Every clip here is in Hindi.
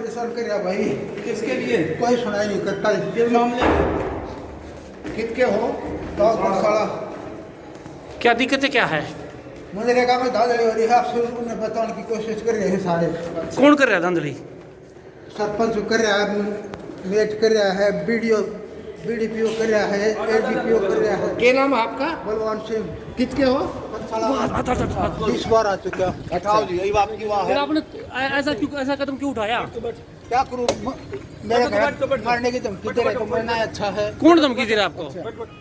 परेशान कर रहा भाई। किसके लिए? कोई सुनाई नहीं करता। किस मामले में? कितके हो तो साला क्या दिक्कतें क्या है? मनरेगा में धांधली हो रही है। आप उन्हें बताने की कोशिश कर रहे हैं सारे। कौन कर रहा है धांधली? सरपंच कर रहा है, मेट कर रहा है, बीडीपीओ कर रहा है, एडीपीओ कर रहा है। क्या नाम है आपका? बलवान सिंह। किसके हो? 20 बार आ चुका। हटाओ जी, यही बात की वहाँ फिर है। आपने ऐसा कदम क्यों उठाया? क्या करूँ, मेरे घर मारने की धमकी दे रहे तो मरना अच्छा है। कौन धमकी दे रहा है आपको?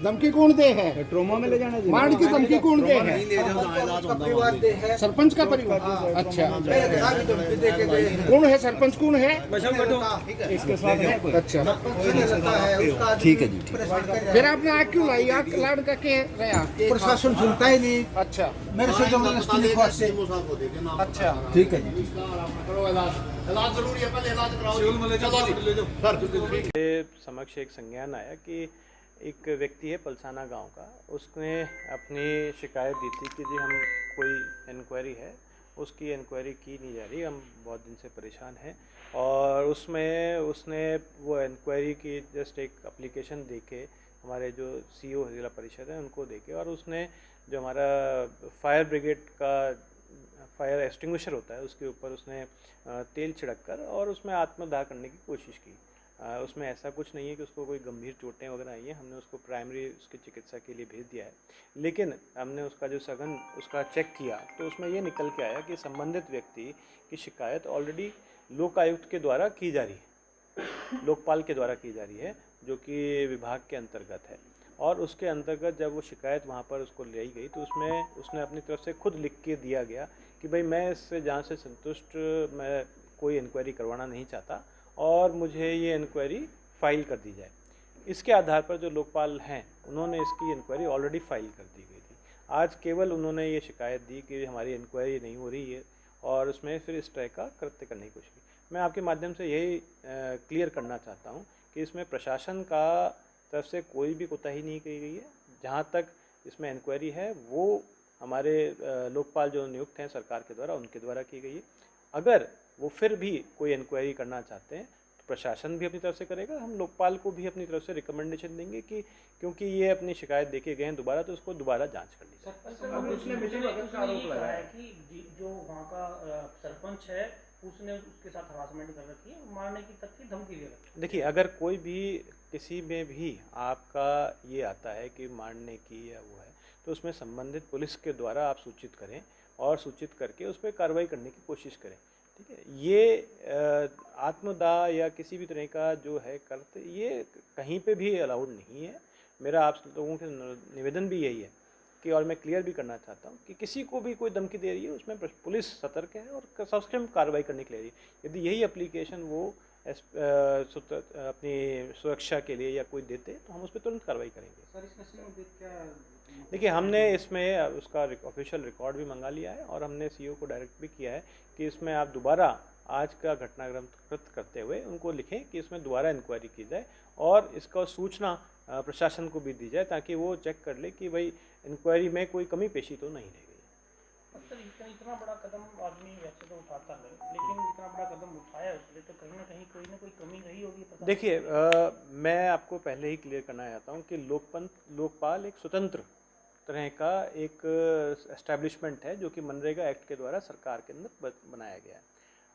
धमकी कौन दे है? ट्रोमा में ले जाना मारने की धमकी कौन दे है? उसका परिवार दे है। सरपंच का परिवार? अच्छा, मेरे घर आके धमकी दे के गए हैं। कौन है सरपंच? कौन है? इसके साथ है। अच्छा, ठीक है जी। परेशान कर रहा फिर है। आपने आग क्यों लाई? आग लाड़ का के गया? प्रशासन सुनता ही नहीं। अच्छा मेरे से जबरदस्ती लिखवा से। अच्छा, ठीक है जी। मेरे समक्ष एक संज्ञान आया कि एक व्यक्ति है पलसाना गांव का, उसने अपनी शिकायत दी थी कि जी हम कोई इंक्वायरी है, उसकी इंक्वायरी की नहीं जा रही, हम बहुत दिन से परेशान हैं। और उसमें उसने वो इंक्वायरी की जस्ट एक एप्लीकेशन देके हमारे जो सीईओ जिला परिषद है उनको देके, और उसने जो हमारा फायर ब्रिगेड का फायर एक्सटिंग्विशर होता है उसके ऊपर उसने तेल छिड़क कर और उसमें आत्मदाह करने की कोशिश की। उसमें ऐसा कुछ नहीं है कि उसको कोई गंभीर चोटें वगैरह आई हैं, हमने उसको प्राइमरी उसकी चिकित्सा के लिए भेज दिया है। लेकिन हमने उसका जो सघन उसका चेक किया तो उसमें ये निकल के आया कि संबंधित व्यक्ति की शिकायत ऑलरेडी लोकायुक्त के द्वारा की जा रही है, लोकपाल के द्वारा की जा रही है, जो कि विभाग के अंतर्गत है। और उसके अंतर्गत जब वो शिकायत वहाँ पर उसको ले गई तो उसमें उसने अपनी तरफ से खुद लिख के दिया गया कि भाई मैं इससे जहाँ से संतुष्ट, मैं कोई इंक्वायरी करवाना नहीं चाहता और मुझे ये इंक्वायरी फ़ाइल कर दी जाए। इसके आधार पर जो लोकपाल हैं उन्होंने इसकी इंक्वायरी ऑलरेडी फ़ाइल कर दी गई थी। आज केवल उन्होंने ये शिकायत दी कि हमारी इंक्वायरी नहीं हो रही है और उसमें फिर इस तरह का कृत्य करने की कोशिश की। मैं आपके माध्यम से यही क्लियर करना चाहता हूँ कि इसमें प्रशासन का तरफ से कोई भी कोताही नहीं की गई है। जहाँ तक इसमें इंक्वायरी है वो हमारे लोकपाल जो नियुक्त हैं सरकार के द्वारा उनके द्वारा की गई है। अगर वो फिर भी कोई इंक्वायरी करना चाहते हैं तो प्रशासन भी अपनी तरफ से करेगा, हम लोकपाल को भी अपनी तरफ से रिकमेंडेशन देंगे कि क्योंकि ये अपनी शिकायत देके गए हैं दोबारा तो उसको दोबारा जांच कर ली जाए। उसने ये कहा है कि जो वहाँ का सरपंच है उसने उसके साथ हरासमेंट कर रखी है, मारने की तक की धमकी दे रखी है। देखिए, अगर कोई भी किसी में भी आपका ये आता है कि मारने की या वो है तो उसमें संबंधित पुलिस के द्वारा आप सूचित करें और सूचित करके उस पर कार्रवाई करने की कोशिश करें। ठीक है, ये आत्मदाह या किसी भी तरह का जो है करते ये कहीं पे भी अलाउड नहीं है। मेरा आप लोगों से निवेदन भी यही है कि, और मैं क्लियर भी करना चाहता हूँ कि किसी को भी कोई धमकी दे रही है उसमें पुलिस सतर्क है और सक्षम कार्रवाई करने के लिए रही है। यदि यही एप्लीकेशन वो अपनी सुरक्षा के लिए या कोई देते तो हम उस पर तुरंत कार्रवाई करेंगे। सर इसमें क्या देखिए, हमने इसमें उसका ऑफिशियल रिकॉर्ड भी मंगा लिया है और हमने सीईओ को डायरेक्ट भी किया है कि इसमें आप दोबारा आज का घटनाक्रम कृत करते हुए उनको लिखें कि इसमें दोबारा इंक्वायरी की जाए और इसका सूचना प्रशासन को भी दी जाए ताकि वो चेक कर ले कि भाई इंक्वायरी में कोई कमी पेशी तो नहीं रह गई। सर इतना बड़ा कदम आदमी वैसे तो उठाता है, लेकिन इतना बड़ा कदम उठाया उसने तो कहीं ना कोई कमी रही होगी। देखिए, मैं आपको पहले ही क्लियर करना चाहता हूँ कि लोकपाल एक स्वतंत्र तरह का एक एस्टैब्लिशमेंट है जो कि मनरेगा एक्ट के द्वारा सरकार के अंदर बनाया गया है।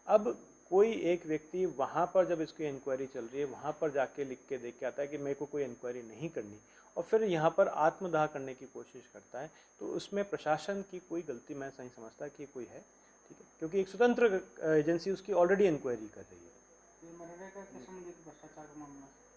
अब कोई एक व्यक्ति वहाँ पर जब इसकी इंक्वायरी चल रही है वहाँ पर जाके लिख के देख के आता है कि मेरे को कोई इंक्वायरी नहीं करनी और फिर यहाँ पर आत्मदाह करने की कोशिश करता है तो उसमें प्रशासन की कोई गलती मैं नहीं समझता कि कोई है। ठीक है, क्योंकि एक स्वतंत्र एजेंसी उसकी ऑलरेडी इंक्वायरी कर रही है।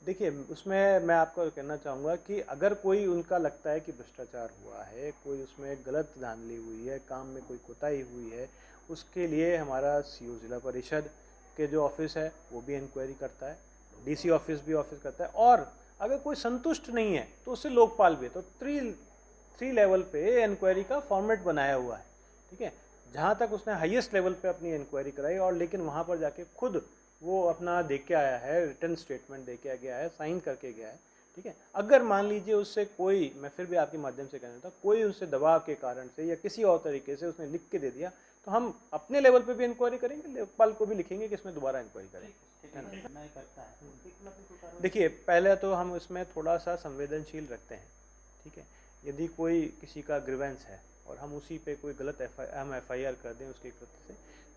देखिए, उसमें मैं आपको कहना चाहूँगा कि अगर कोई उनका लगता है कि भ्रष्टाचार हुआ है, कोई उसमें गलत धांधली हुई है, काम में कोई कोताही हुई है, उसके लिए हमारा सीईओ जिला परिषद के जो ऑफिस है वो भी इंक्वायरी करता है, डीसी ऑफिस भी ऑफिस करता है और अगर कोई संतुष्ट नहीं है तो उससे लोकपाल भी। तो थ्री लेवल पे इंक्वायरी का फॉर्मेट बनाया हुआ है। ठीक है, जहाँ तक उसने हाईएस्ट लेवल पे अपनी इंक्वायरी कराई और लेकिन वहाँ पर जाके खुद वो अपना दे के आया है, रिटर्न स्टेटमेंट दे के गया है, साइन करके गया है। ठीक है, अगर मान लीजिए उससे कोई, मैं फिर भी आपके माध्यम से कहना था, कोई उससे दबाव के कारण से या किसी और तरीके से उसने लिख के दे दिया तो हम अपने लेवल पे भी इंक्वायरी करेंगे, लेखपाल को भी लिखेंगे कि इसमें दोबारा इंक्वायरी करेंगे। देखिए, पहले तो हम इसमें थोड़ा सा संवेदनशील रखते हैं, ठीक है। यदि कोई किसी का ग्रीवेंस है और हम उसी पे कोई गलत FIR कर दें उसके कृत्य से,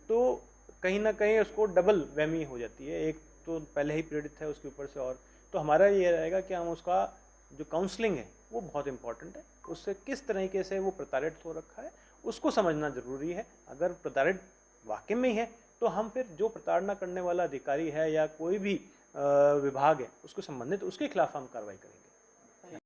तो कहीं ना कहीं उसको डबल वहमी हो जाती है। एक तो पहले ही पीड़ित है, उसके ऊपर से और, तो हमारा ये रहेगा कि हम उसका जो काउंसलिंग है वो बहुत इंपॉर्टेंट है। उससे किस तरीके से वो प्रताड़ित हो रखा है उसको समझना ज़रूरी है। अगर प्रताड़ित वाकई में ही है तो हम फिर जो प्रताड़ना करने वाला अधिकारी है या कोई भी विभाग है उसको संबंधित उसके खिलाफ हम कार्रवाई करेंगे।